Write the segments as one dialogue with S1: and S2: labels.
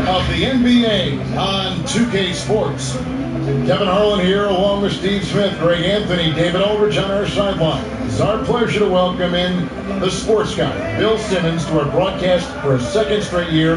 S1: of the NBA on 2K Sports. Kevin Harlan here along with Steve Smith, Greg Anthony, David Aldridge on our sideline. It's our pleasure to welcome in the sports guy, Bill Simmons, to our broadcast for a second straight year.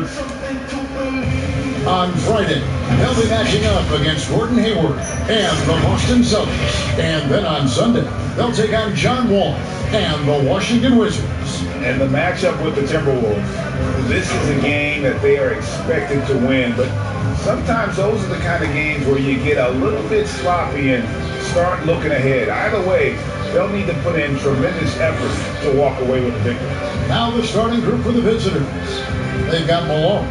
S1: On Friday, they'll be matching up against Gordon Hayward and the Boston Celtics. And then on Sunday, they'll take on John Wall and the Washington Wizards.
S2: And the matchup with the Timberwolves. This is a game that they are expected to win, but sometimes those are the kind of games where you get a little bit sloppy and start looking ahead. Either way, they'll need to put in tremendous effort to walk away with the victory.
S1: Now the starting group for the visitors. They've got Malone.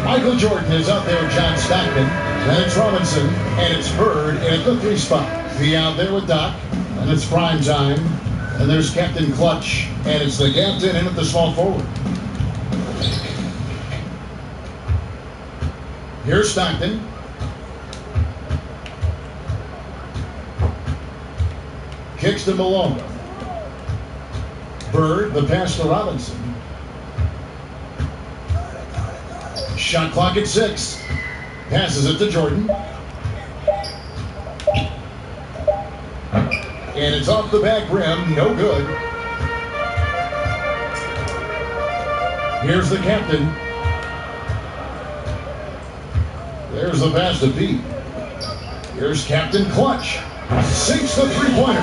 S1: Michael Jordan is out there with John Stockton. Then it's Robinson, and it's Bird in at the 3 spot. Be out there with Doc, and it's prime time. And there's Captain Clutch, and it's the captain in at the small forward. Here's Stockton. Kicks to Malone. Bird, the pass to Robinson. Shot clock at 6. Passes it to Jordan. And it's off the back rim, no good. Here's the captain. There's the pass to Pete. Here's Captain Clutch. Sinks the three-pointer.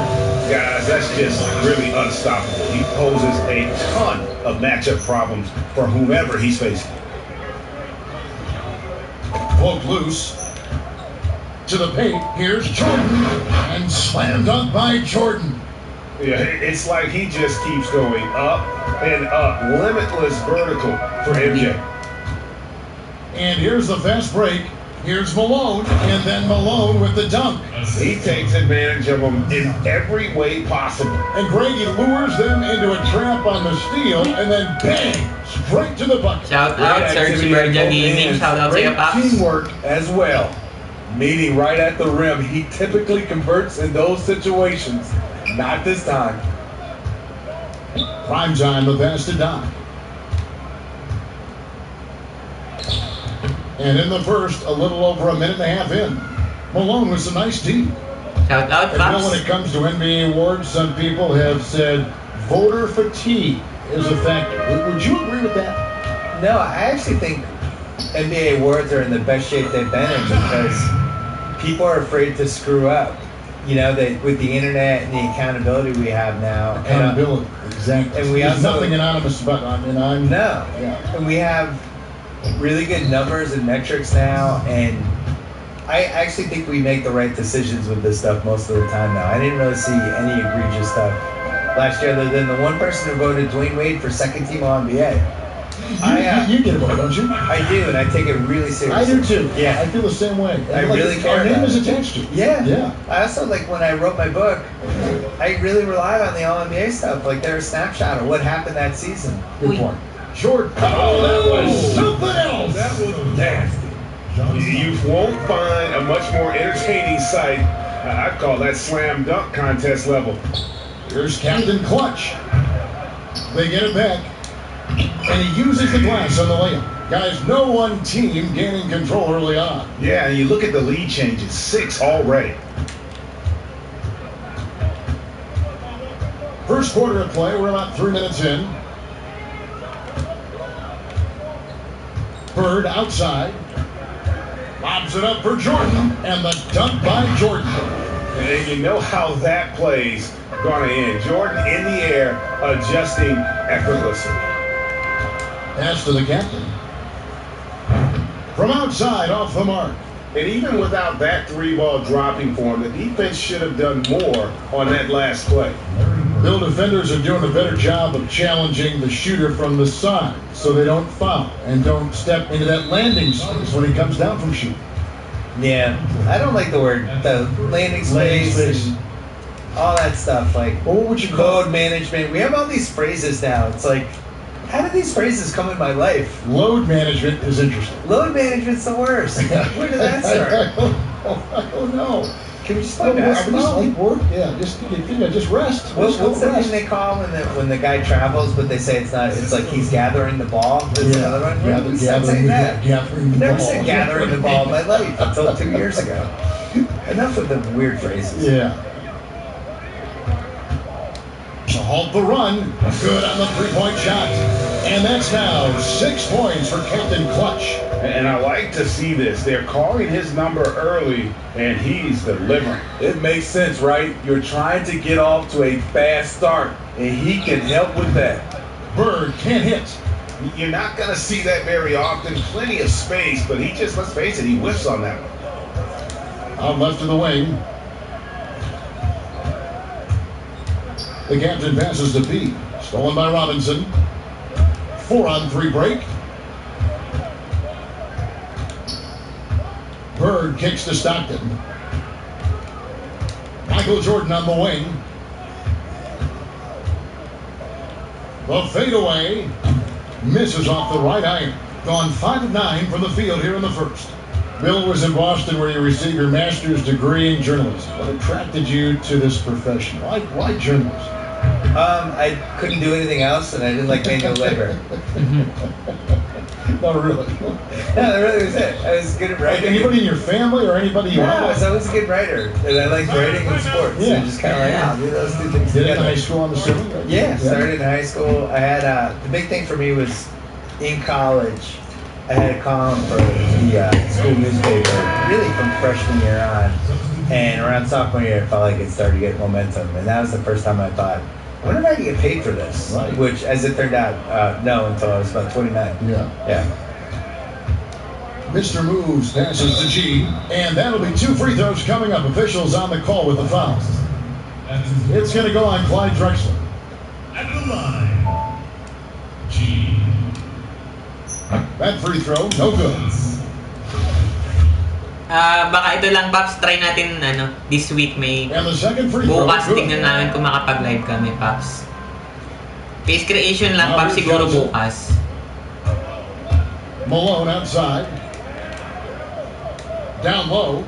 S2: Guys, that's just really unstoppable. He poses a ton of matchup problems for whomever he's facing.
S1: Poked loose. To the paint, here's Jordan, and slam dunk by Jordan.
S2: Yeah, it's like he just keeps going up and up. Limitless vertical for MJ.
S1: And here's the fast break. Here's Malone, and then Malone with the dunk.
S2: He takes advantage of them in every way possible.
S1: And Grady lures them into a trap on the steal, and then bang, straight to the bucket.
S3: Shout out, Sergi Berger Gaming. Shout out to Paps.
S4: Teamwork as well. Meeting right at the rim. He typically converts in those situations. Not this time.
S1: Prime time, the pass to Doc. And in the first, a little over a minute and a half in, Malone with some nice D.
S3: Shout out,
S1: Paps. When it comes to NBA awards, some people have said voter fatigue is a factor. Would you agree with that?
S5: No, I actually think NBA awards are in the best shape they've been in because people are afraid to screw up. You know, with the internet and the accountability we have now.
S1: Accountability, exactly.
S5: And we
S1: There's
S5: also,
S1: nothing anonymous about it.
S5: No. Yeah. And we have really good numbers and metrics now, and I actually think we make the right decisions with this stuff most of the time now. I didn't really see any egregious stuff last year other than the one person who voted Dwayne Wade for second team All-NBA.
S1: You get a vote, don't you?
S5: I do, and I take it really seriously.
S1: I do too.
S5: Yeah.
S1: I feel the same way.
S5: I really care.
S1: Our name is attached to it.
S5: Yeah.
S1: Yeah.
S5: I also, like, when I wrote my book, I really relied on the All-NBA stuff. Like, they're a snapshot of what happened that season.
S1: Good point. Jordan. Oh, that was something else.
S2: That was nasty. You won't find a much more entertaining sight. I'd call that slam dunk contest level.
S1: Here's Captain Clutch. They get it back. And he uses the glass on the layup. Guys, no one team gaining control early on.
S2: Yeah, and you look at the lead changes. 6 already.
S1: First quarter of play. We're about 3 minutes in. Bird outside. Lobs it up for Jordan. And the dunk by Jordan.
S2: And you know how that play's going to end. Jordan in the air, adjusting effortlessly.
S1: Pass to the captain. From outside, off the mark.
S2: And even without that 3-ball dropping for him, the defense should have done more on that last play.
S1: Bill, defenders are doing a better job of challenging the shooter from the side so they don't foul and don't step into that landing space when he comes down from shooting.
S5: Yeah, I don't like the landing space and all that stuff. Like,
S1: well, what would you call
S5: load management? We have all these phrases now. It's like, how did these phrases come in my life?
S1: Load management is interesting.
S5: Load management's the worst. Where did that start?
S1: I don't know.
S5: Can we just play basketball?
S1: Just rest.
S5: What's the thing they call when the guy travels, but they say it's not? It's like he's gathering the ball. There's another one.
S1: Gathering
S5: I've never said
S1: ball.
S5: gathering the ball in my life until 2 years ago. Enough with the weird phrases.
S1: Yeah. To halt the run. Good on the three-point shot. And that's now 6 points for Captain Clutch.
S2: And I like to see this. They're calling his number early, and he's delivering.
S4: It makes sense, right? You're trying to get off to a fast start, and he can help with that.
S1: Bird can't hit.
S2: You're not going to see that very often. Plenty of space, but he just, let's face it, he whiffs on that one.
S1: Out left of the wing. The captain passes to B. Stolen by Robinson. 4-on-3 break. Bird kicks to Stockton. Michael Jordan on the wing. The fadeaway misses off the right iron. Gone 5 of 9 from the field here in the first. Bill was in Boston where you received your master's degree in journalism. What attracted you to this profession? Why journalism?
S5: I couldn't do anything else, and I didn't like manual labor.
S1: No, really.
S5: No, that really was it. I was good at
S1: Like
S5: writing.
S1: anybody in your family or anybody you
S5: No,
S1: know?
S5: I was a good writer, and I liked writing and sports.
S1: Yeah.
S5: So just kind of like, I'll do those two things
S1: Did it in
S5: together.
S1: high school on the city? Right?
S5: Yeah, started in high school. I had the big thing for me was in college. I had a column for the school newspaper, really from freshman year on, and around sophomore year, I felt like it started to get momentum, and that was the first time I thought, I wonder if I can get paid for this.
S1: Right.
S5: Which, as it turned out, no, until I was about 29.
S1: Yeah. Mr. Moves passes to G, and that'll be 2 free throws coming up. Officials on the call with the foul. It's going to go on Clyde Drexler.
S6: At the line, G.
S1: That free throw, no good.
S3: Baka ito lang, Paps, try natin this week may
S1: And the second free throw,
S3: bukas
S1: good.
S3: tingnan namin kung makapag-live kami, Paps. Pace creation lang, Paps, siguro bukas.
S1: Malone outside. Down low.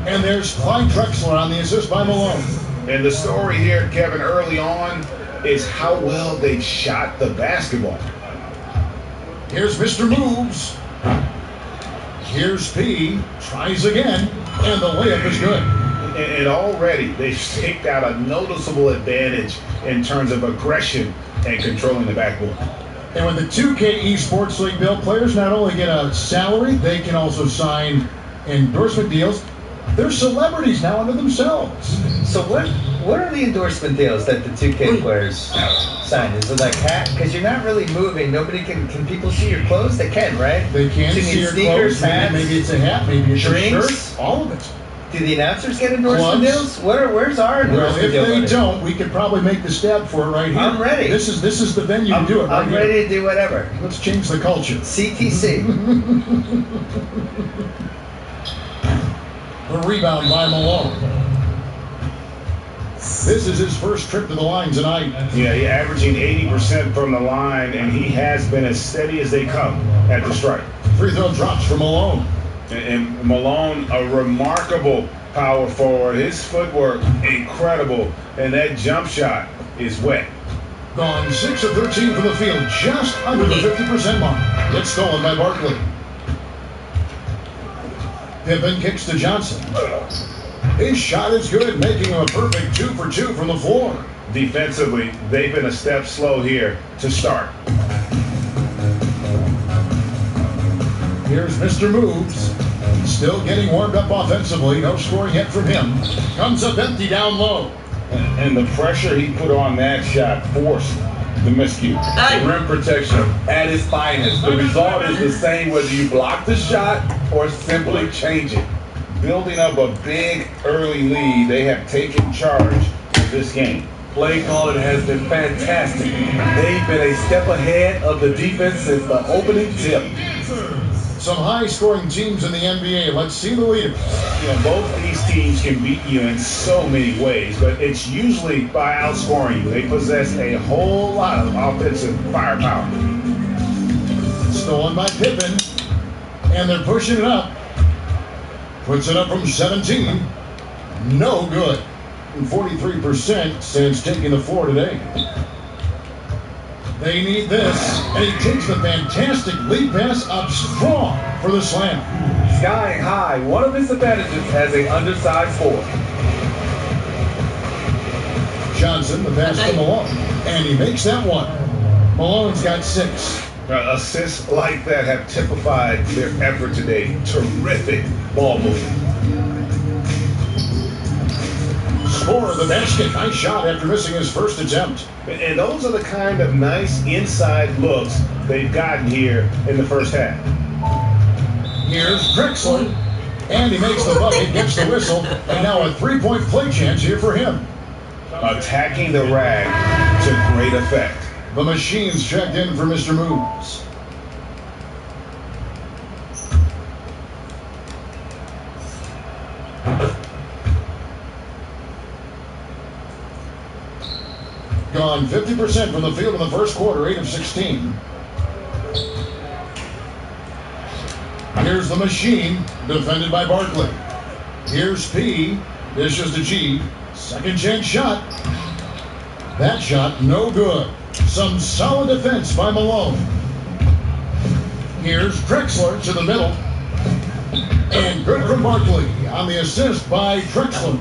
S1: And there's Clyde Drexler on the assist by Malone.
S2: And the story here, Kevin, early on is how well they shot the basketball.
S1: Here's Mr. Moves. Here's P. Tries again. And the layup is good.
S2: And already they've staked out a noticeable advantage in terms of aggression and controlling the backboard.
S1: And with the 2K Esports League, Bill, players not only get a salary, they can also sign endorsement deals. They're celebrities now unto themselves.
S5: So what are the endorsement deals that the 2K players sign? Is it like hat? Because you're not really moving. Nobody can people see your clothes? They can, right?
S1: They can
S5: So you
S1: see
S5: need
S1: your
S5: sneakers,
S1: clothes.
S5: hats,
S1: Maybe it's a hat, maybe it's a
S5: drinks?
S1: shirt. All of it.
S5: Do the announcers get endorsement
S1: Clubs?
S5: deals? Where's our
S1: Well,
S5: endorsement
S1: if
S5: deal?
S1: they
S5: money?
S1: don't, we could probably make the stab for it right here.
S5: I'm ready.
S1: This is the venue to do it right
S5: I'm
S1: here.
S5: ready to do whatever.
S1: Let's change the culture.
S5: CTC.
S1: The rebound by Malone. This is his first trip to the line tonight.
S2: Yeah, he's averaging 80% from the line, and he has been as steady as they come at the strike.
S1: Free throw drops for Malone.
S2: And Malone, a remarkable power forward. His footwork, incredible. And that jump shot is wet.
S1: Gone 6 of 13 from the field, just under the 50% mark. It's stolen by Barkley. Pippen kicks to Johnson. His shot is good, making him a perfect 2 for 2 from the floor.
S2: Defensively, they've been a step slow here to start.
S1: Here's Mr. Moves. Still getting warmed up offensively. No scoring yet from him. Comes up empty down low.
S2: And the pressure he put on that shot forced the miscue.
S3: Ay!
S4: Rim protection at its finest. The result is the same whether you block the shot or simply change it.
S2: Building up a big early lead, they have taken charge of this game.
S4: Play calling has been fantastic. They've been a step ahead of the defense since the opening tip.
S1: Some high-scoring teams in the NBA. Let's see the leaders.
S2: You know, both these teams can beat you in so many ways, but it's usually by outscoring you. They possess a whole lot of offensive firepower.
S1: Stolen by Pippen. And they're pushing it up. Puts it up from 17. No good. And 43% since taking the floor today. They need this, and he takes the fantastic lead pass up strong for the slam.
S4: Skying high, one of his advantages as an undersized forward.
S1: Johnson, the pass to Malone, and he makes that one. Malone's got 6.
S2: Assists like that have typified their effort today. Terrific ball movement.
S1: Score of the basket. Nice shot after missing his first attempt.
S2: And those are the kind of nice inside looks they've gotten here in the first half.
S1: Here's Drexler, and he makes the bucket, gets the whistle, and now a 3-point play chance here for him.
S2: Attacking the rag to great effect.
S1: The machine's checked in for Mr. Moves. Gone 50% from the field in the first quarter, 8 of 16. Here's the machine, defended by Barkley. Here's P, dishes to G. Second chance shot. That shot, no good. Some solid defense by Malone. Here's Drexler to the middle. And good from Barkley on the assist by Drexler.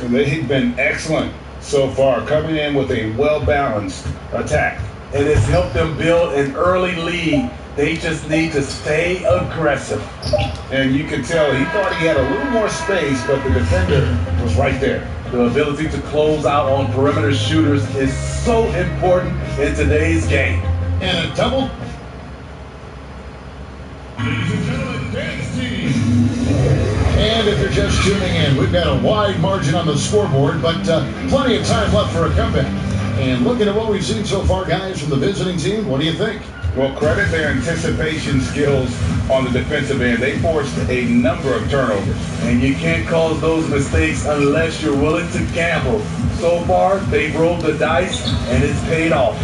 S2: They've been excellent so far, coming in with a well-balanced attack.
S4: And it's helped them build an early lead. They just need to stay aggressive.
S2: And you can tell he thought he had a little more space, but the defender was right there.
S4: The ability to close out on perimeter shooters is so important in today's game.
S1: And a double.
S6: Ladies and gentlemen, dance team.
S1: And if you're just tuning in, we've got a wide margin on the scoreboard, but plenty of time left for a comeback. And looking at what we've seen so far, guys, from the visiting team, what do you think?
S2: Well, credit their anticipation skills on the defensive end. They forced a number of turnovers.
S4: And you can't cause those mistakes unless you're willing to gamble. So far, they've rolled the dice, and it's paid off.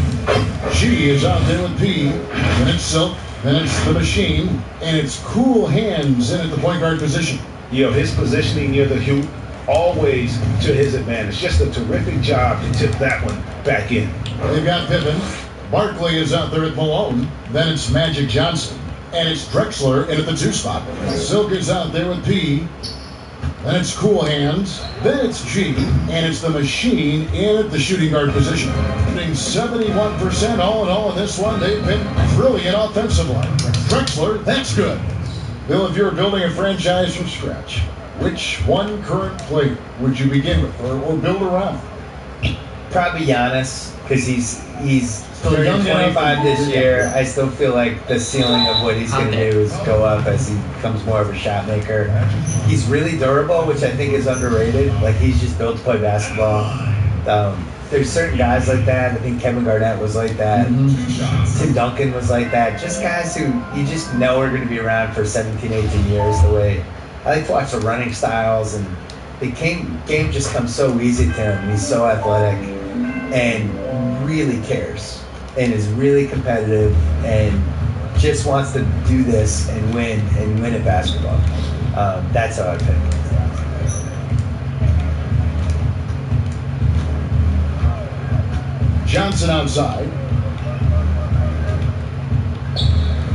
S1: G is out there with P, then it's Silk, then it's the machine, and it's Cool Hands in at the point guard position.
S2: You know, his positioning near the hoop, always to his advantage. Just a terrific job to tip that one back in.
S1: They've got Pippen. Barkley is out there at Malone. Then it's Magic Johnson. And it's Drexler in at the 2 spot. Silk is out there with P. Then it's Cool Hands. Then it's G. And it's the machine in at the shooting guard position. Hitting 71% all in all in this one. They've been brilliant offensively. Drexler, that's good. Bill, if you were building a franchise from scratch, which one current player would you begin with or build around?
S5: Probably Giannis, because he's
S1: Still young
S5: 25 this year. I still feel like the ceiling of what he's going to do is go up as he becomes more of a shot maker. He's really durable, which I think is underrated. Like, he's just built to play basketball. There's certain guys like that. I think Kevin Garnett was like that. Tim Duncan was like that. Just guys who you just know are going to be around for 17, 18 years. The way I like to watch the running styles, and the game just comes so easy to him. He's so athletic and really cares and is really competitive and just wants to do this and win at basketball. That's how I pick.
S1: Johnson outside.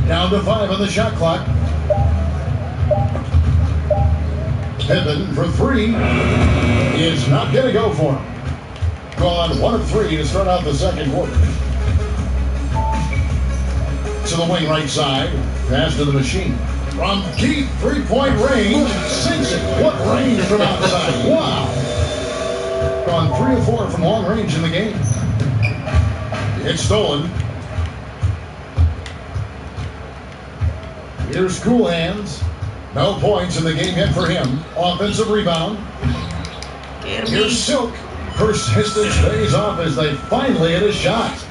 S1: Down to 5 on the shot clock. Pippen for 3 is not going to go for him. Gone 1 of 3 to start out the second quarter. To the wing right side. Pass to the machine. From deep 3-point range. Sinks it. What range from outside. Wow. Gone 3 of 4 from long range in the game. It's stolen. Here's Cool Hands. No points in the game yet for him. Offensive rebound. Here's Silk. Persistence pays off as they finally hit a shot.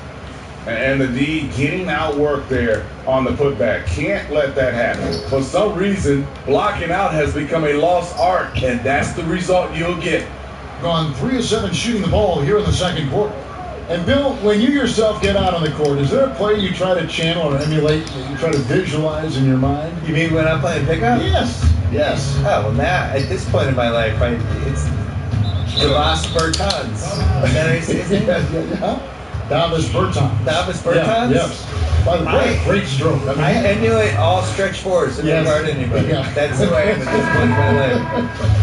S2: And the D getting outworked there on the putback. Can't let that happen.
S4: For some reason, blocking out has become a lost art, and that's the result you'll get.
S1: Gone 3 of 7 shooting the ball here in the second quarter. And Bill, when you yourself get out on the court, is there a play you try to channel or emulate that you try to visualize in your mind?
S5: You mean when I'm playing pickup?
S1: Yes. Yes.
S5: Oh, well, now, at this point in my life, Gilas Bertans. Is that how you say his name?
S1: Davis Bertans.
S5: Davis Bertans?
S1: Yes. By the way, great stroke.
S5: I emulate all stretch fours in regard to anybody.
S1: Yeah.
S5: That's who I am at this point in my life.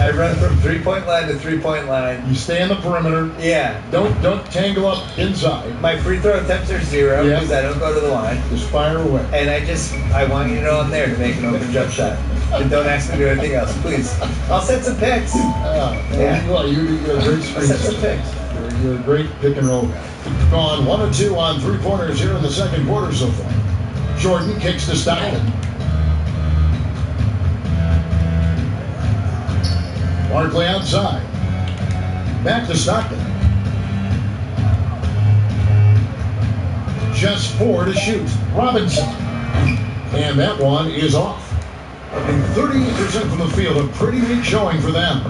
S5: I run from 3-point line to 3-point line.
S1: You stay on the perimeter.
S5: Yeah.
S1: Don't tangle up inside.
S5: My free throw attempts are 0 because I don't go to the line.
S1: Just fire away.
S5: And I want you to know I'm there to make an open jump shot. And don't ask me to do anything else, please. I'll set some picks.
S1: You're a great screen.
S5: I'll set some picks.
S1: You're a great pick and roll guy. Gone 1 of 2 on 3-pointers here in the second quarter so far. Jordan kicks to Stockton. Barkley outside. Back to Stockton. Just 4 to shoot. Robinson. And that one is off. 38% from the field. A pretty weak showing for them.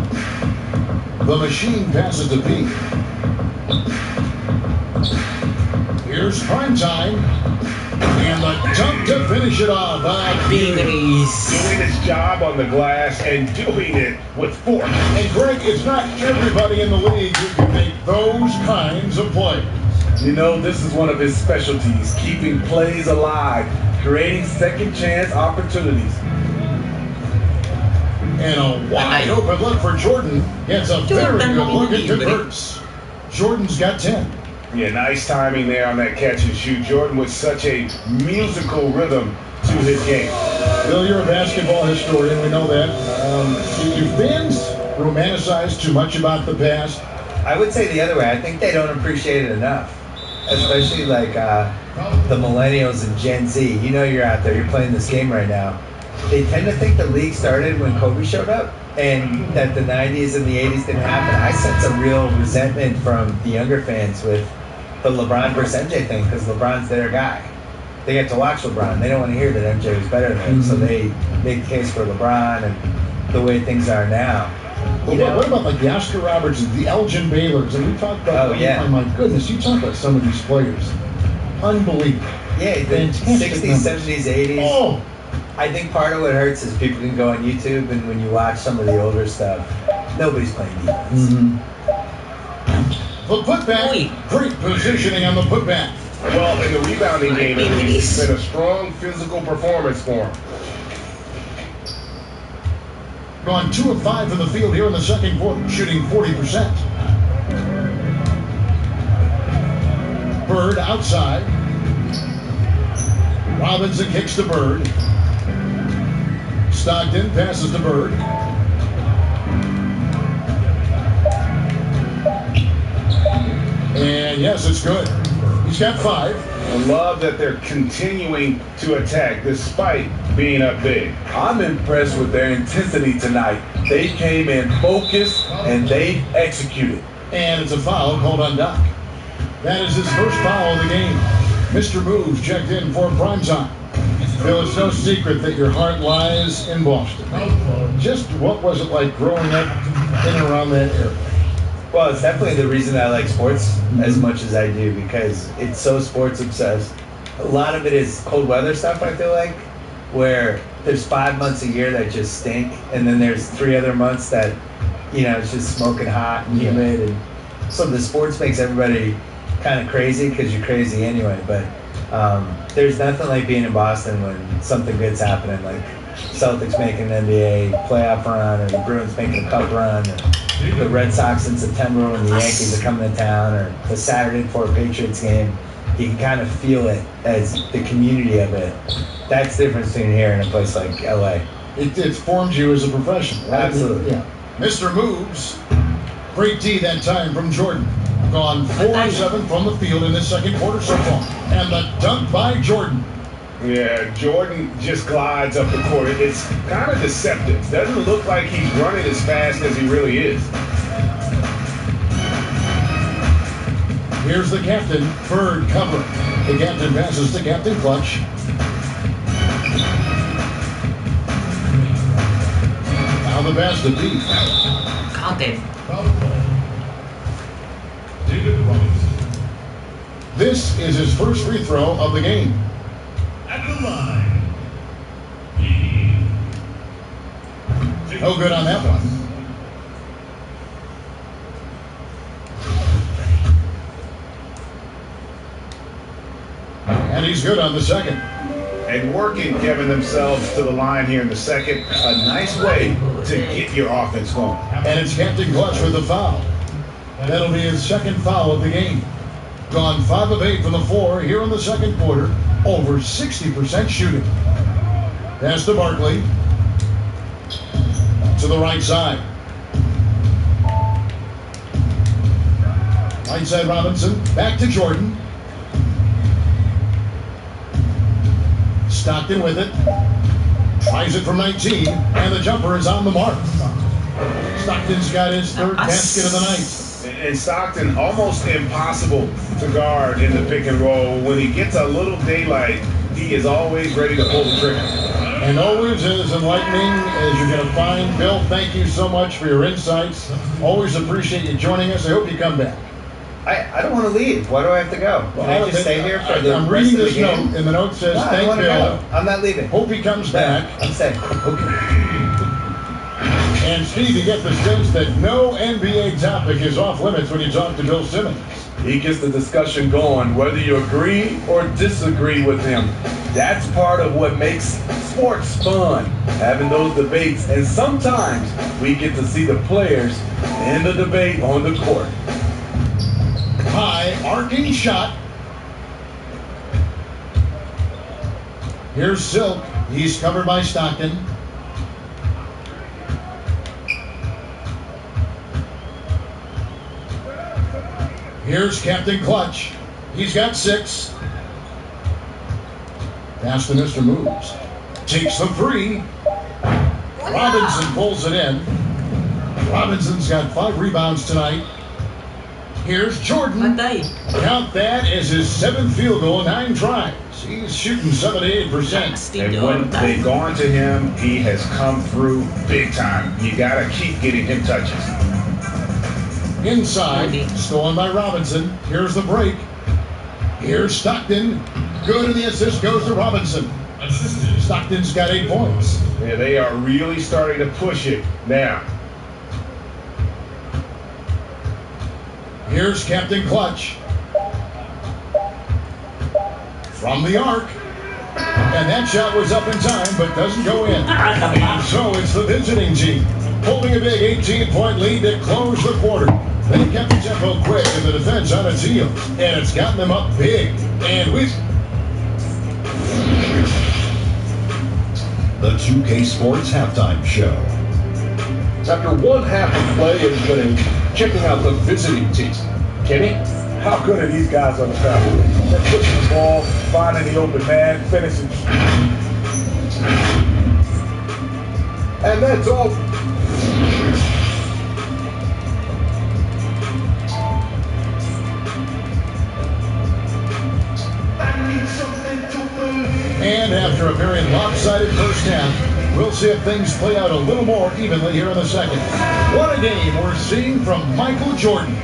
S1: The machine passes to P. Here's prime time. And the dunk to finish it off.
S3: Pinoys.
S2: Doing his job on the glass and doing it with force.
S1: And Greg, it's not everybody in the league who can make those kinds of plays.
S4: You know, this is one of his specialties, keeping plays alive, creating second chance opportunities.
S1: And a wide open look for Jordan. Gets a very good look and converts. Jordan's got 10.
S2: Yeah, nice timing there on that catch and shoot. Jordan with such a musical rhythm to his game.
S1: Bill, you're a basketball historian. We know that. Do fans romanticize too much about the past?
S5: I would say the other way. I think they don't appreciate it enough. Especially like the millennials and Gen Z. You know you're out there. You're playing this game right now. They tend to think the league started when Kobe showed up and that the 90s and the 80s didn't happen. I sense a real resentment from the younger fans with the LeBron versus MJ thing because LeBron's their guy. They get to watch LeBron. They don't want to hear that MJ was better than him, so they make the case for LeBron and the way things are now.
S1: What about like the Oscar Robertsons, the Elgin Baylors? And we talked about, oh my goodness, you talk about some of these players. Unbelievable.
S5: Yeah, the 60s, 70s, 80s.
S1: Oh.
S5: I think part of what hurts is people can go on YouTube and when you watch some of the older stuff, nobody's playing defense.
S1: The putback, great positioning on the putback.
S2: Well, in the rebounding game, it's been a strong physical performance for him.
S1: Gone 2 of 5 from the field here in the second quarter, shooting 40%. Bird outside. Robinson kicks to Bird. Stockton passes to Bird. And yes, it's good. He's got 5.
S2: I love that they're continuing to attack despite being up big.
S4: I'm impressed with their intensity tonight. They came in focused and they executed.
S1: And it's a foul called on Doc. That is his first foul of the game. Mr. Moves checked in for prime time. Bill, it's no secret that your heart lies in Boston. Just what was it like growing up in and around that area?
S5: Well, it's definitely the reason I like sports as much as I do because it's so sports obsessed. A lot of it is cold weather stuff, I feel like, where there's 5 months a year that just stink, and then there's 3 other months that, it's just smoking hot and humid. And so the sports makes everybody kind of crazy because you're crazy anyway. But there's nothing like being in Boston when something good's happening, like Celtics making an NBA playoff run or the Bruins making a cup run. Or the Red Sox in September when the Yankees are coming to town, or the Saturday before a Patriots game, you can kind of feel it as the community of it. That's the difference between here and a place like LA.
S1: It formed you as a professional. Right?
S5: Absolutely.
S1: Yeah. Mr. Moves, great D that time from Jordan. Gone 4-7 from the field in this second quarter so far. And the dunk by Jordan.
S2: Yeah, Jordan just glides up the court. It's kind of deceptive. Doesn't look like he's running as fast as he really is.
S1: Here's the captain, Bird covering. The captain passes to Captain Clutch. Now the pass to B.
S3: Counted.
S1: This is his first free throw of the game.
S6: At the line.
S1: No good on that one. And he's good on the second.
S2: And working, Kevin, themselves to the line here in the second. A nice way to get your offense going.
S1: And it's Captain Clutch with the foul. That'll be his second foul of the game. Gone 5 of 8 from the floor here in the second quarter. Over 60% shooting. Pass to Barkley. To the right side. Right side Robinson. Back to Jordan. Stockton with it. Tries it from 19. And the jumper is on the mark. Stockton's got his third basket of the night.
S2: And Stockton almost impossible to guard in the pick and roll. When he gets a little daylight, he is always ready to pull the trigger.
S1: And always as enlightening as you're going to find. Bill, thank you so much for your insights. Always appreciate you joining us. I hope you come back.
S5: I don't want to leave. Why do I have to go? Can I just stay here for the
S1: I'm
S5: rest
S1: reading
S5: of the
S1: this
S5: game?
S1: note, and the note says,
S5: No, I
S1: thank
S5: want to
S1: Bill.
S5: go. I'm not leaving.
S1: Hope he comes back.
S5: I'm staying.
S1: Okay. And Steve, you get the sense that no NBA topic is off limits when you talk to Bill Simmons.
S4: He gets the discussion going, whether you agree or disagree with him. That's part of what makes sports fun, having those debates. And sometimes we get to see the players in the debate on the court.
S1: High arcing shot. Here's Silk. He's covered by Stockton. Here's Captain Clutch. He's got 6. Pass to Mr. Moves. Takes the 3. Robinson pulls it in. Robinson's got 5 rebounds tonight. Here's Jordan. Count that as his 7th field goal, 9 tries. He's shooting 78%.
S2: And when they've gone to him, he has come through big time. You got to keep getting him touches.
S1: Inside, stolen by Robinson. Here's the break. Here's Stockton. Good, and the assist goes to Robinson. Stockton's got 8 points.
S2: Yeah, they are really starting to push it now.
S1: Here's Captain Clutch. From the arc. And that shot was up in time, but doesn't go in. And so it's the visiting team, holding a big 18-point lead to close the quarter. They kept the tempo quick and the defense on its heel. And it's gotten them up big. And with
S6: The 2K Sports Halftime Show.
S7: After one half of play has been checking out the visiting team. Kenny?
S4: How good are these guys on the foul? They're pushing the ball, finding the open man, finishing. And that's all.
S1: And after a very lopsided first half, we'll see if things play out a little more evenly here in the second. What a game we're seeing from Michael Jordan.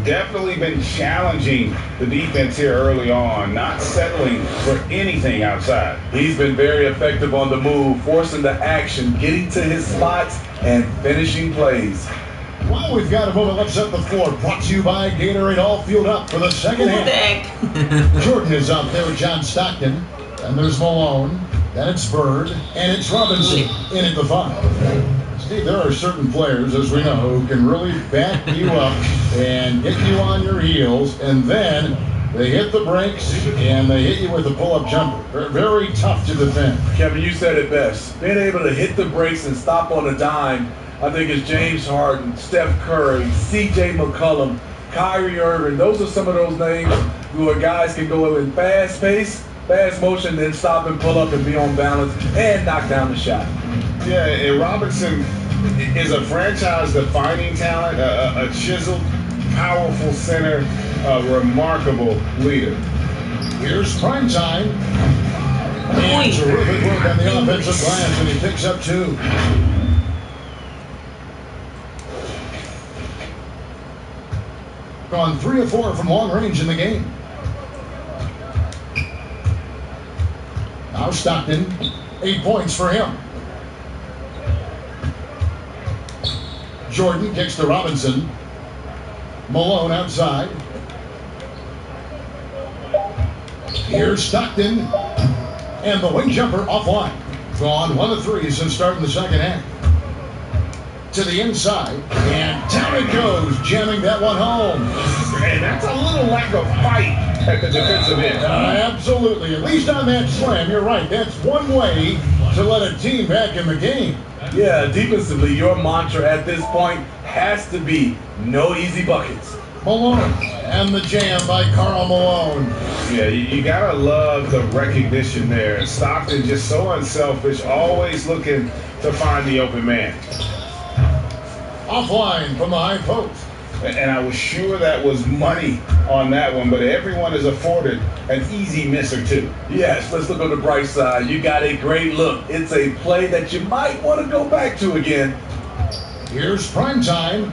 S2: Definitely been challenging the defense here early on, not settling for anything outside.
S4: He's been very effective on the move, forcing the action, getting to his spots, and finishing plays.
S1: Well, we've got a moment. Let's set the floor. Brought to you by Gatorade. All fueled up for the second half. Jordan is out there with John Stockton. And there's Malone. Then it's Bird. And it's Robinson in at the 5. Steve, there are certain players, as we know, who can really back you up and get you on your heels. And then they hit the brakes and they hit you with a pull-up jumper. Very tough to defend.
S4: Kevin, you said it best. Being able to hit the brakes and stop on a dime, I think it's James Harden, Steph Curry, C.J. McCollum, Kyrie Irving. Those are some of those names where guys can go in fast pace, fast motion, then stop and pull up and be on balance and knock down the shot.
S2: Yeah, and Robinson is a franchise-defining talent, a chiseled, powerful center, a remarkable leader.
S1: Here's prime time. And terrific work on the offensive glass, and he picks up 2. Gone 3 of 4 from long range in the game. Now Stockton, 8 points for him. Jordan kicks to Robinson. Malone outside. Here's Stockton. And the wing jumper offline. Gone 1 of 3 since starting the second half. To the inside. And down it goes, jamming that one home.
S2: And that's a little lack of fight at the defensive end.
S1: Absolutely. At least on that slam, you're right. That's one way to let a team back in the game.
S4: Yeah, defensively, your mantra at this point has to be no easy buckets.
S1: Malone and the jam by Karl Malone.
S2: Yeah, you gotta love the recognition there. Stockton just so unselfish, always looking to find the open man.
S1: Offline from the high post.
S2: And I was sure that was money on that one, but everyone is afforded an easy miss or two.
S4: Yes, let's look on the bright side. You got a great look. It's a play that you might want to go back to again.
S1: Here's prime time.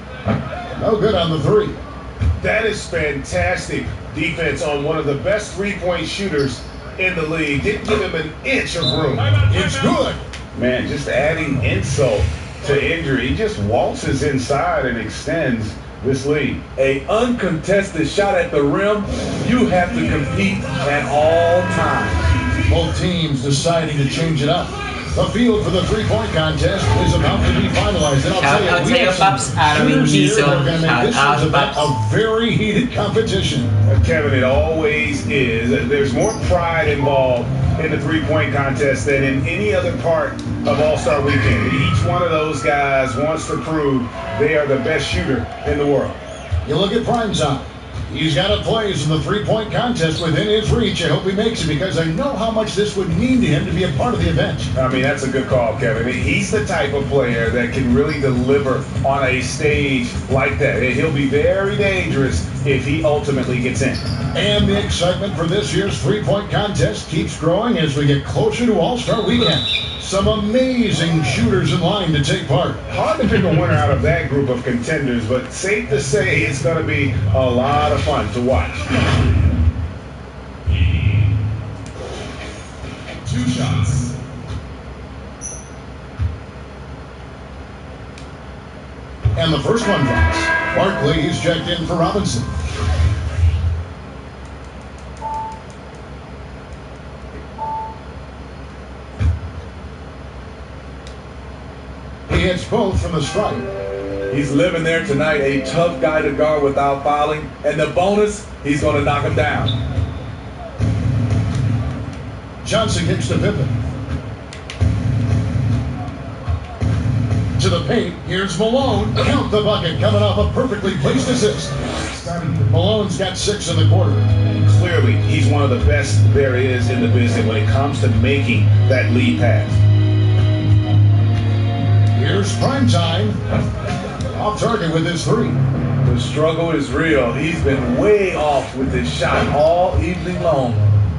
S1: No good on the 3.
S2: That is fantastic defense on one of the best three-point shooters in the league. Didn't give him an inch of room.
S1: It's good.
S2: Man, just adding insult to injury. He just waltzes inside and extends this lead.
S4: A uncontested shot at the rim, you have to compete at all times.
S1: Both teams deciding to change it up. The field for the three-point contest is about to be finalized. And I'll
S3: Shout out
S1: tell you, we
S3: sa'yo,
S1: have some
S3: Pops. Arwin
S1: shooters here
S3: Gison.
S1: who are going to make
S3: Shout
S1: this
S3: out,
S1: year's event
S3: Pops.
S1: a very heated competition.
S2: Kevin, it always is. There's more pride involved in the three-point contest than in any other part of All-Star Weekend. Each one of those guys wants to prove they are the best shooter in the world.
S1: You look at prime time. He's got a place in the three-point contest within his reach. I hope he makes it because I know how much this would mean to him to be a part of the event.
S2: I mean, that's a good call, Kevin. He's the type of player that can really deliver on a stage like that. He'll be very dangerous if he ultimately gets in.
S1: And the excitement for this year's three-point contest keeps growing as we get closer to All-Star Weekend. Some amazing shooters in line to take part.
S2: Hard to pick a winner out of that group of contenders, but safe to say it's going to be a lot of fun to watch.
S1: 2 shots. And the first one drops. Barkley is checked in for Robinson. He hits both from the stripe.
S4: He's living there tonight, a tough guy to guard without fouling. And the bonus, he's going to knock him down.
S1: Johnson kicks to Pippen. To the paint, here's Malone. Count the bucket, coming off a perfectly placed assist. Malone's got 6 in the quarter.
S2: Clearly, he's one of the best there is in the business when it comes to making that lead pass.
S1: Here's prime time. Off target with his 3.
S4: The struggle is real. He's been way off with his shot all evening long.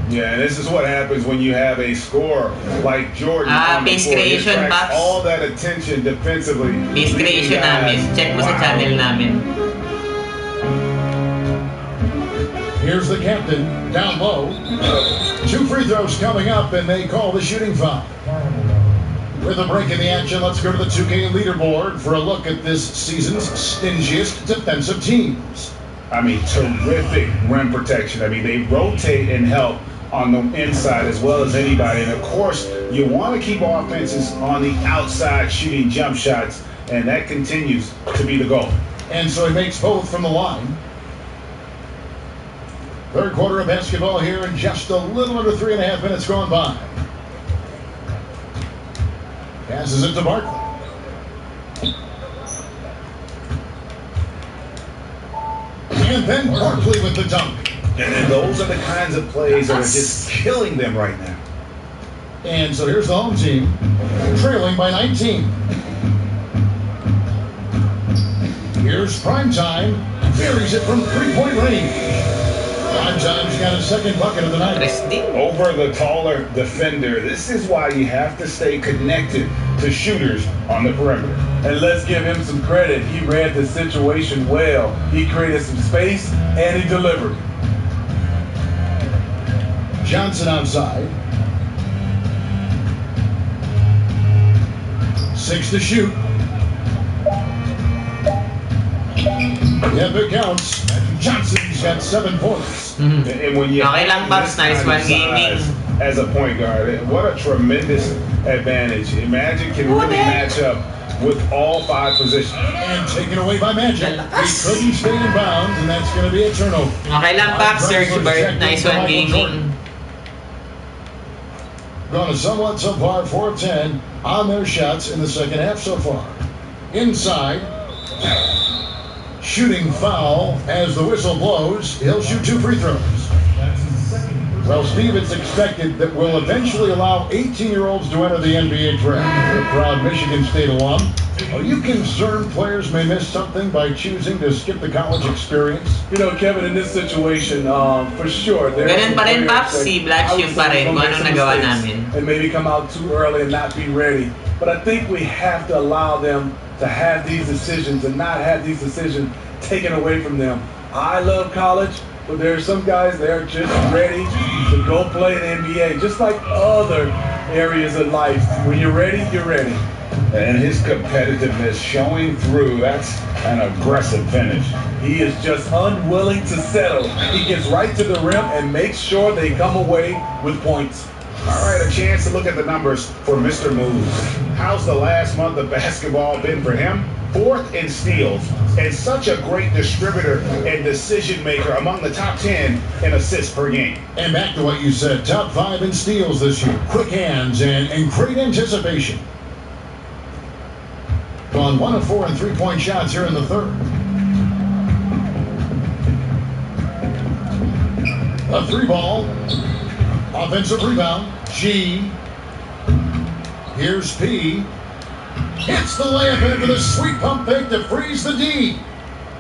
S2: Yeah, and this is what happens when you have a scorer like Jordan on the
S3: base
S2: court. He
S3: creation,
S2: attracts
S3: Paps.
S2: all that attention defensively.
S3: Base creation namin. Check mo sa channel namin.
S1: Here's the captain, down low. 2 free throws coming up, and they call the shooting foul. With a break in the action, let's go to the 2K leaderboard for a look at this season's stingiest defensive teams.
S2: I mean, terrific rim protection. I mean, they rotate and help on the inside as well as anybody. And, of course, you want to keep offenses on the outside shooting jump shots, and that continues to be the goal.
S1: And so he makes both from the line. Third quarter of basketball here in just a little under 3.5 minutes gone by. Passes it to Barkley. And then Barkley with the dunk.
S2: And those are the kinds of plays that are just killing them right now.
S1: And so here's the home team, trailing by 19. Here's prime time. Buries it from 3-point range. Prime time's got his 2nd bucket of the night.
S2: Over the taller defender. This is why you have to stay connected to shooters on the perimeter.
S4: And let's give him some credit. He read the situation well. He created some space, and he delivered.
S1: Johnson outside. 6 to shoot. Yep, it counts. Johnson's got 7 points.
S2: And when you
S3: Okay lang, Pops. Nice one, gaming.
S2: As a point guard, what a tremendous advantage. Magic can really match up with all 5 positions.
S1: And taken away by Magic. He couldn't stay in bounds, and that's going to be a turnover.
S3: Okay lang, Pops. Serge Bert. Nice one, gaming.
S1: Gone a somewhat subpar 4 of 10 on their shots in the second half so far. Inside. Shooting foul as the whistle blows. He'll shoot 2 free throws. Well, Steve, it's expected that we'll eventually allow 18-year-olds to enter the NBA draft. You're a proud Michigan State alum. Are you concerned players may miss something by choosing to skip the college experience?
S4: You know, Kevin, in this situation, for sure.
S3: Ganun pa rin, Pops. Si Black yun pa rin kung anong nagawa namin.
S4: And maybe come out too early and not be ready. But I think we have to allow them to have these decisions and not have these decisions taken away from them. I love college, but there are some guys that are just ready to go play in the NBA, just like other areas of life. When you're ready, you're ready.
S2: And his competitiveness showing through. That's an aggressive finish.
S4: He is just unwilling to settle. He gets right to the rim and makes sure they come away with points.
S2: All right, a chance to look at the numbers for Mr. Moves. How's the last month of basketball been for him? 4th in steals, and such a great distributor and decision maker among the top 10 in assists per game.
S1: And back to what you said, top 5 in steals this year. Quick hands and great anticipation. Gone 1 of 4 in 3-point shots here in the third. A 3-ball. Offensive rebound. G. Here's P. Hits the layup in with a sweet pump fake to freeze the D.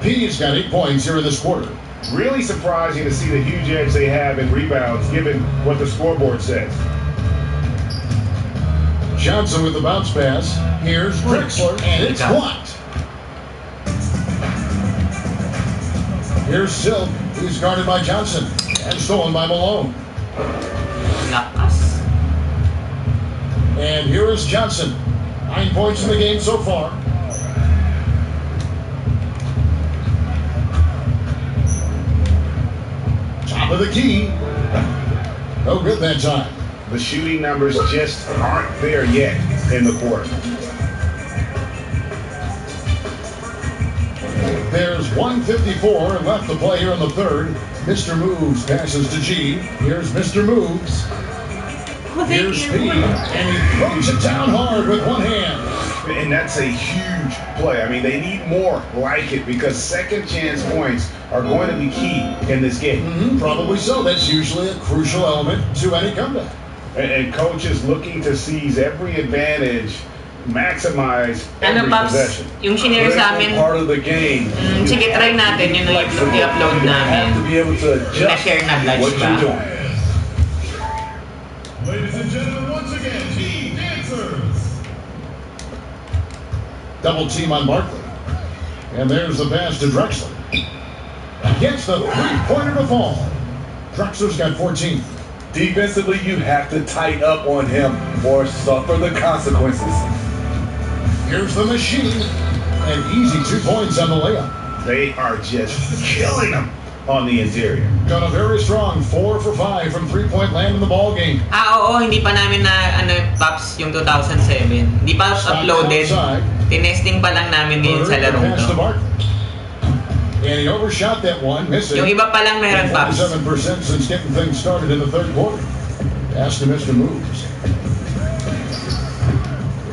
S1: P's got 8 points here in this quarter.
S2: Really surprising to see the huge edge they have in rebounds given what the scoreboard says.
S1: Johnson with the bounce pass. Here's Drexler, and it's blocked. Here's Silk. He's guarded by Johnson and stolen by Malone. And here is Johnson. 9 points in the game so far. Top of the key. No good that time.
S2: The shooting numbers just aren't there yet in the quarter.
S1: There's 1:54 left to play here in the third. Mr. Moves passes to G. Here's Mr. Moves. Here's P. And he throws it down hard with one hand.
S2: And that's a huge play. I mean, they need more like it because second chance points are going to be key in this game.
S1: Probably so. That's usually a crucial element to any comeback.
S2: And coaches looking to seize every advantage, maximize every possession.
S3: Yung shinare sa amin,
S4: part of the game.
S3: sige, try natin yun i-upload
S4: You have to
S3: namin.
S4: be able to adjust
S3: Na-share na vlogs
S4: what you're
S3: ba?
S4: doing.
S8: Ladies and gentlemen, once again, the dancers.
S1: Double team on Barkley. And there's the pass to Drexler. Gets the three-pointer to fall. Drexler's got 14.
S4: Defensively, you have to tighten up on him or suffer the consequences.
S1: Here's the machine. And easy 2 points on the layup.
S2: They are just killing them on the interior.
S1: Got a very strong 4 for 5 from 3-point land in the ball game.
S3: Oo, hindi pa namin na Pops yung 2007. Hindi pa uploaded. Tinesting pa lang namin ngayon sa larong to.
S1: And he overshot that one, missing.
S3: Yung iba pa lang meron, Pops.
S1: 47% since getting things started in the third quarter. Pass to Mr. Moves.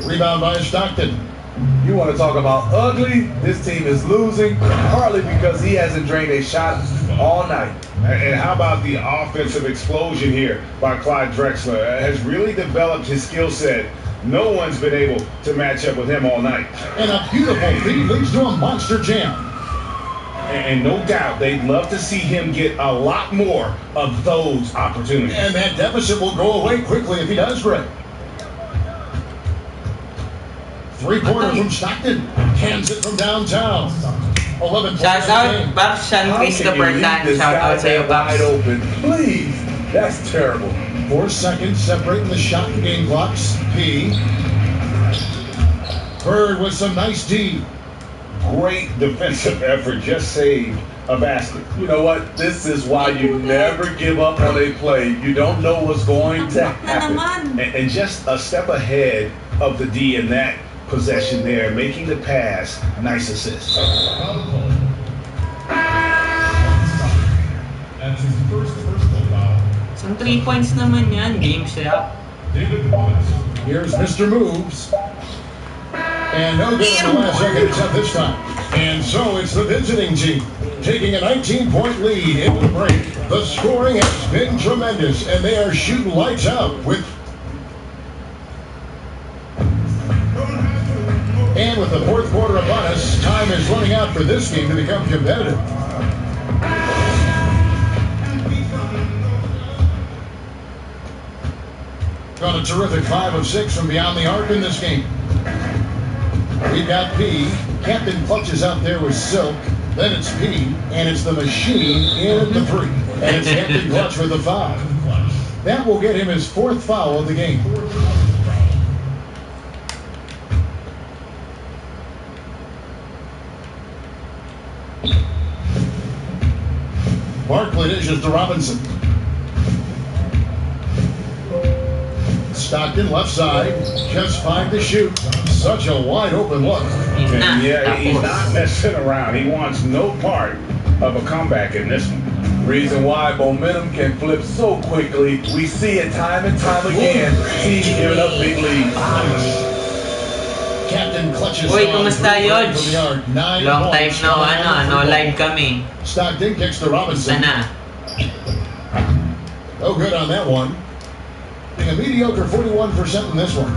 S1: Rebound by Stockton.
S4: You want to talk about ugly? This team is losing, partly because he hasn't drained a shot all night.
S2: And how about the offensive explosion here by Clyde Drexler? Has really developed his skill set. No one's been able to match up with him all night.
S1: And a beautiful feed leads to a monster jam.
S2: And no doubt they'd love to see him get a lot more of those opportunities.
S1: And that deficit will go away quickly if he does great. Three-pointer from Stockton. Hands it from downtown. 11 points.
S3: Shout out, Pops, Sean Christopher Tan. Shout out sa'yo, Pops.
S4: Wide open. Please. That's terrible.
S1: 4 seconds separating the shot and game clocks. P. Bird with some nice D.
S2: Great defensive effort, just saved a basket.
S4: You know what? This is why you never give up on a play. You don't know what's going to happen.
S2: And just a step ahead of the D in that possession there, making the pass. Nice assist.
S8: That's his first personal foul.
S3: Some 3 points naman yan. Game shot.
S8: David Robinson.
S1: Here's Mr. Moves. And no good in the last second. It's up this time. And so it's the visiting team taking a 19-point lead into the break. The scoring has been tremendous, and they are shooting lights out with. And with the fourth quarter upon us, time is running out for this game to become competitive. Got a terrific 5 of 6 from beyond the arc in this game. We've got P. Captain Clutch out there with Silk. Then it's P. And it's the machine in at the 3. And it's Captain Clutch with the foul. That will get him his 4th foul of the game. Barkley dishes to Robinson. Stockton left side, just 5 to shoot. Such a wide open look.
S3: He's not.
S2: Yeah, he's not messing around. He wants no part of a comeback in this one.
S4: Reason why momentum can flip so quickly. We see it time and time again. Teams giving up big leads.
S1: Captain clutches.
S3: Uy, kumusta, Yodge? Long time no live kami.
S1: Stockton kicks to Robinson.
S3: Sana.
S1: No good on that one. A mediocre 41% in this one.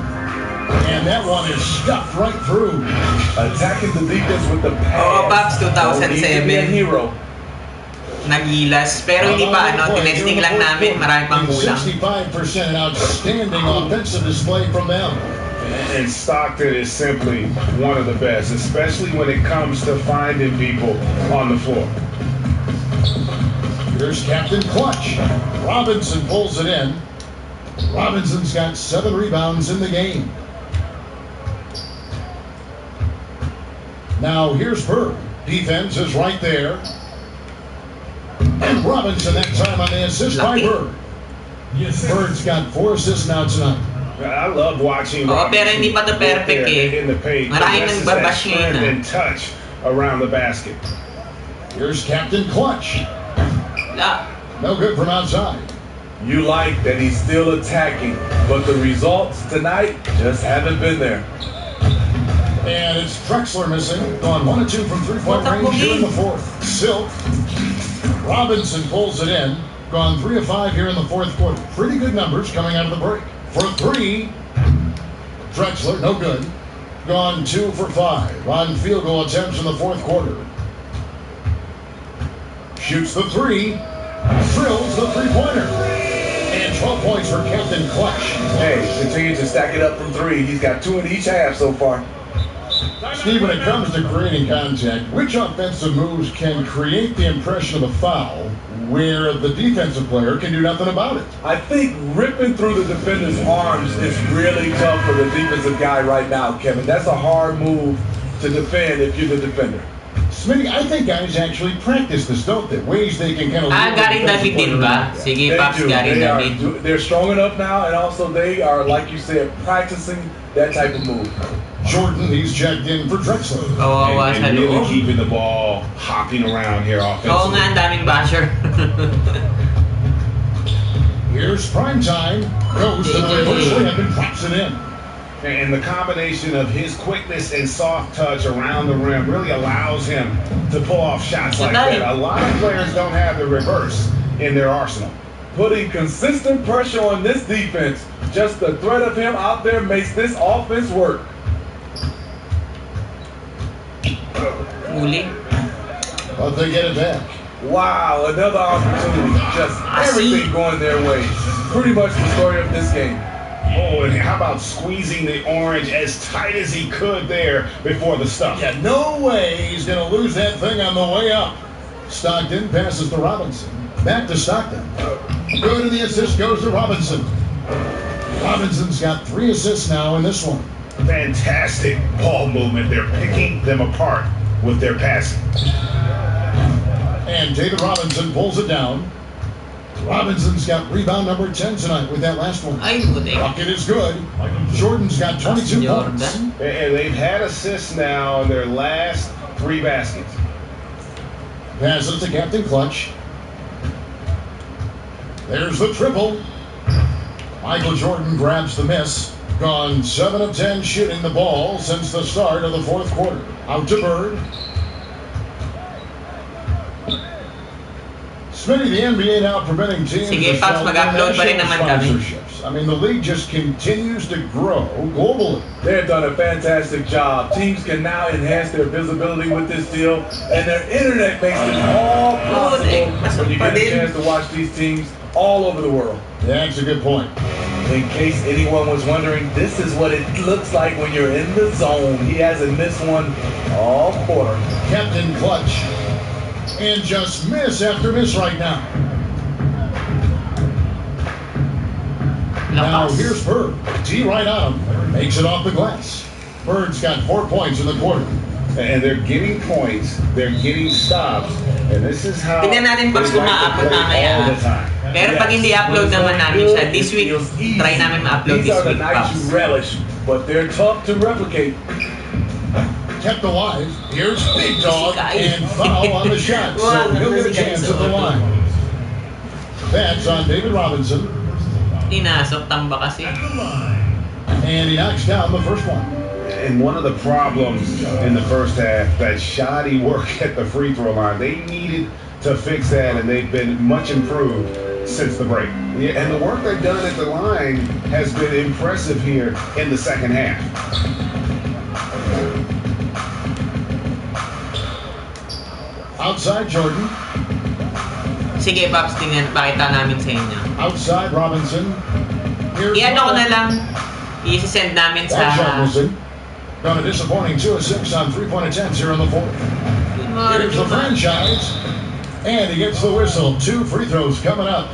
S1: And that one is stuffed right through.
S4: Attacking the defense with the pass.
S3: Oo, Paps, 2007.
S4: Hero.
S3: Nag-Gilas. Pero hindi pa, tinesting lang namin. Marami pang kulang.
S1: 65%, an outstanding offensive display from them.
S2: And Stockton is simply one of the best, especially when it comes to finding people on the floor.
S1: Here's Captain Clutch. Robinson pulls it in. Robinson's got 7 rebounds in the game. Now here's Bird. Defense is right there. And Robinson that time on the assist by Bird. Bird's got 4 assists now tonight.
S2: I love watching.
S3: Oo, pero hindi pa to perfect eh.
S2: In the paint.
S3: Maraming nagbabash ngayon
S2: and touch around the basket.
S1: Here's Captain Clutch. No good from outside.
S4: You like that he's still attacking, but the results tonight just haven't been there.
S1: And it's Drexler missing. Gone 1 of 2 from 3-point range here in the 4th. Silk. Robinson pulls it in. Gone 3 of 5 here in the 4th quarter. Pretty good numbers coming out of the break. For 3, Drexler, no good. Gone 2 for 5 on field goal attempts in the 4th quarter. Shoots the 3. Drills the 3-pointer. And 12 points for Captain Clutch.
S4: Hey, continue to stack it up from 3. He's got 2 in each half so far.
S1: Steve, when it comes to creating contact, which offensive moves can create the impression of a foul where the defensive player can do nothing about it?
S4: I think ripping through the defender's arms is really tough for the defensive guy right now, Kevin. That's a hard move to defend if you're the defender.
S1: Smitty, I think guys actually practice this, don't they? Ways they can kind of...
S3: Garing David din ba? Sige, Paps, Garing David.
S4: They're strong enough now, and also they are, like you said, practicing that type of move.
S1: Jordan, he's checked in for Drexler.
S3: Kawawa sa
S2: And really
S3: loob.
S2: keeping the ball hopping around here
S3: Oo
S2: offensively.
S3: nga, ang daming basher.
S1: Here's Primetime. Goes to the reverse layup and drops it in.
S2: And the combination of his quickness and soft touch around the rim really allows him to pull off shots like that. A lot of players don't have the reverse in their arsenal.
S4: Putting consistent pressure on this defense. Just the threat of him out there makes this offense work.
S3: Uli.
S1: But they get it back.
S4: Wow, another opportunity. Just everything going their way. Pretty much the story of this game.
S2: Oh, and how about squeezing the orange as tight as he could there before the stuff?
S1: Yeah, no way he's going to lose that thing on the way up. Stockton passes to Robinson. Back to Stockton. Good, and the assist goes to Robinson. Robinson's got 3 assists now in this one.
S2: Fantastic ball movement. They're picking them apart with their passing.
S1: And David Robinson pulls it down. Robinson's got rebound number 10 tonight with that last one.
S3: Ay, buti.
S1: Bucket is good. Jordan's got 22 points.
S2: And they've had assists now in their last 3 baskets.
S1: Passes to Captain Clutch. There's the triple. Michael Jordan grabs the miss. Gone 7 of 10 shooting the ball since the start of the fourth quarter. Out to Bird. Smitty, the NBA now preventing teams
S3: Sige, Pops, mag-upload pa rin naman kami.
S1: sponsorships. I mean, the league just continues to grow globally.
S4: They've done a fantastic job. Teams can now enhance their visibility with this deal, and their internet makes it all possible when you get a chance to watch these teams all over the world.
S1: Yeah, that's a good point.
S4: In case anyone was wondering, this is what it looks like when you're in the zone. He hasn't missed one all quarter.
S1: Captain Clutch. And just miss after miss right now. Now here's Bird. T right on him. Makes it off the glass. Bird's got 4 points in the quarter.
S2: And they're getting points, they're getting stops, and this is how
S3: Tignan natin Pops kung ma-upload mamaya.
S2: all the time.
S3: Pero pag hindi upload naman namin siya, this week, try namin ma-upload
S4: These
S3: this
S4: are the
S3: week,
S4: nights
S3: Pops.
S4: you relish, but they're tough to replicate.
S1: Kept alive. Here's Big Dog and foul on the shot. So he'll get a chance at the line. That's on David Robinson.
S3: Inasok tamba kasi.
S1: And he knocks down the first one.
S2: And one of the problems in the first half, that shoddy work at the free throw line, they needed to fix that, and they've been much improved since the break. And the work they've done at the line has been impressive here in the second half.
S1: Outside Jordan.
S3: Sige, Pops, tingnan, pakita namin sa inyo.
S1: Outside Robinson. Here's
S3: I-ano ko na lang, i-send namin
S1: That's
S3: sa...
S1: Robinson. Got a disappointing 2 of 6 on 3-point attempts here in the fourth. Here's the franchise. And he gets the whistle. 2 free throws coming up.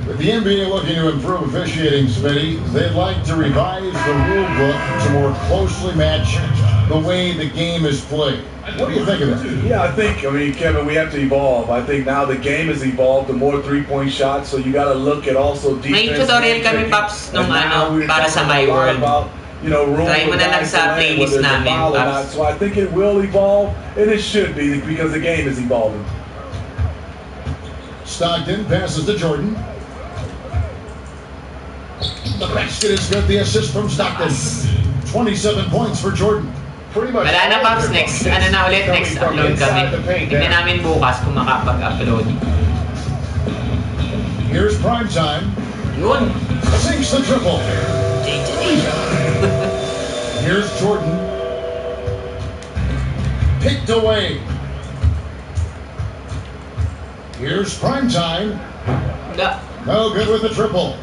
S1: With the NBA looking to improve officiating, Smitty, they'd like to revise the rule book to more closely match the way the game is played. What do you think of that?
S4: Yeah, Kevin, we have to evolve. I think now the game has evolved to more three-point shots, so you got to look at also defense.
S3: May tutorial kami, Pops, nung para sa My World. Try mo na lang sa playlist namin, Pops.
S4: So I think it will evolve, and it should be, because the game is evolving.
S1: Stockton passes to Jordan. The basket is good. The assist from Stockton. 27 points for Jordan.
S2: Pretty much.
S3: Wala na, Pops, next upload kami. Tingnan namin bukas kung makapag-upload.
S1: Here's prime time.
S3: Yun.
S1: Sinks the triple. Here's Jordan. Picked away. Here's prime time. No good with the triple.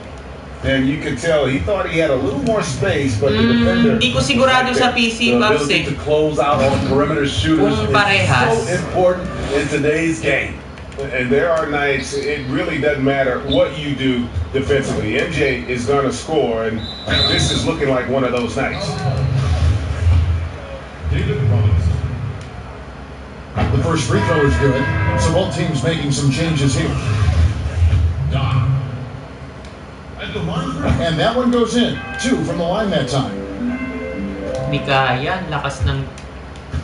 S2: And you could tell he thought he had a little more space, but the defender...
S3: Hindi ko sigurado sa PC, Pops,
S4: The ability to close out on perimeter shooters is so important in today's game.
S2: And there are nights, it really doesn't matter what you do defensively. MJ is going to score, and this is looking like one of those nights.
S1: The first free throw is good, so both teams making some changes here. And that one goes in. 2 from the line that time.
S3: Hindi kaya, lakas ng...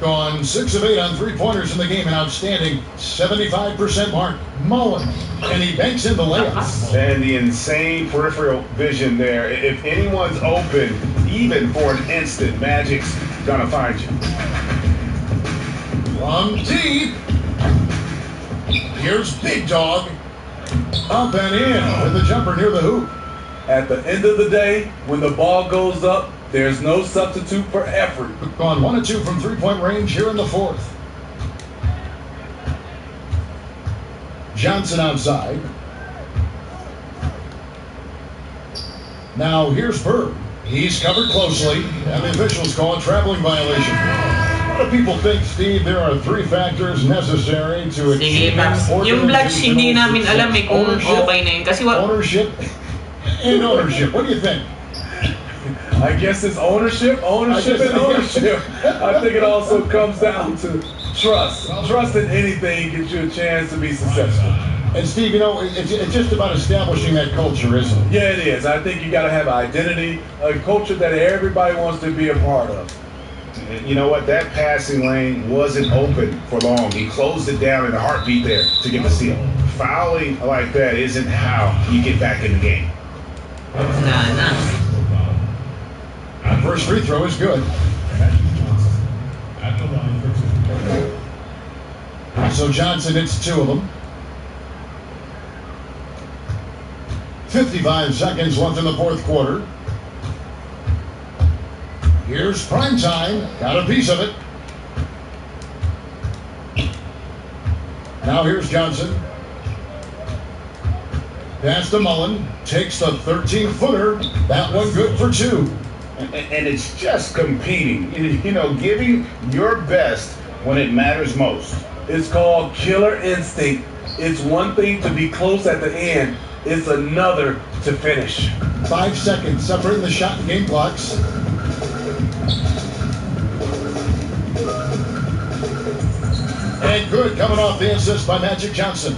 S1: Gone 6 of 8 on 3-pointers in the game. An outstanding 75% mark. Mullen. And he banks in the layup.
S2: And the insane peripheral vision there. If anyone's open, even for an instant, Magic's going to find you.
S1: From deep. Here's Big Dog. Up and in with the jumper near the hoop.
S4: At the end of the day, when the ball goes up, there's no substitute for effort.
S1: Gone 1 of 2 from 3-point range here in the fourth. Johnson outside. Now here's Bird. He's covered closely, and the officials call a traveling violation. A lot of people think, Steve, there are 3 factors necessary to achieve
S3: yung vlogs hindi namin alam kung okay na yun. Kasi
S1: ownership and ownership. What do you think?
S4: I guess it's ownership, and ownership. I think it also comes down to Trust in anything gives you a chance to be successful.
S1: And Steve, you know, it's just about establishing that culture, isn't it?
S4: Yeah, it is. I think you got to have an identity, a culture that everybody wants to be a part of.
S2: You know what? That passing lane wasn't open for long. He closed it down in a heartbeat there to get the steal. Fouling like that isn't how you get back in the game.
S3: Nah.
S1: First free throw is good.
S8: At the line for 2.
S1: So Johnson hits 2 of them. 55 seconds left in the fourth quarter. Here's prime time. Got a piece of it. Now here's Johnson. Pass to Mullen. Takes the 13-footer. That one good for 2.
S2: And it's just competing. You know, giving your best when it matters most.
S4: It's called killer instinct. It's one thing to be close at the end. It's another to finish.
S1: 5 seconds separating the shot and game clocks. And good, coming off the assist by Magic Johnson.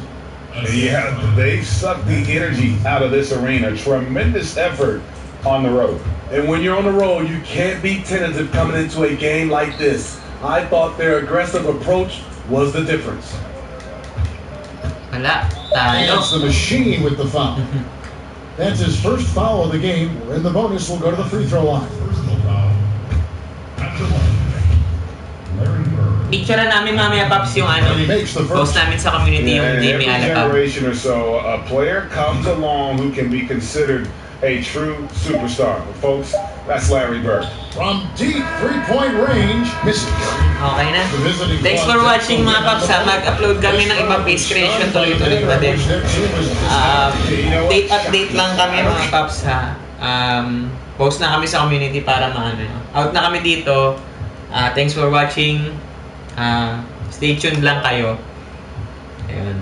S2: Yeah, they sucked the energy out of this arena. Tremendous effort on the road.
S4: And when you're on the road, you can't be tentative coming into a game like this. I thought their aggressive approach was the difference.
S3: Wala.
S1: And
S3: Tayo.
S1: it's the machine with the foul. That's his first foul of the game. And the bonus will go to the free throw line.
S8: Personal foul. At the line. Larry Bird.
S3: Picture na namin mamaya, Paps, yung ano,
S1: And he makes the
S3: post
S1: first.
S3: namin sa community yung
S2: And
S3: Jimmy
S2: every
S3: Alapag.
S2: generation or so, a player comes along who can be considered a true superstar. Folks, that's Larry Bird.
S1: From deep three-point range, misses.
S3: Okay na.
S1: The visiting
S3: Thanks for
S1: squad
S3: watching mga Paps, ha. Mag-upload kami ng ibang page creation tuloy-tuloy pa din. Update lang kami mga Paps, ha. Post na kami sa community para maano. Out na kami dito. Thanks for watching. Stay tuned lang kayo. Ayun.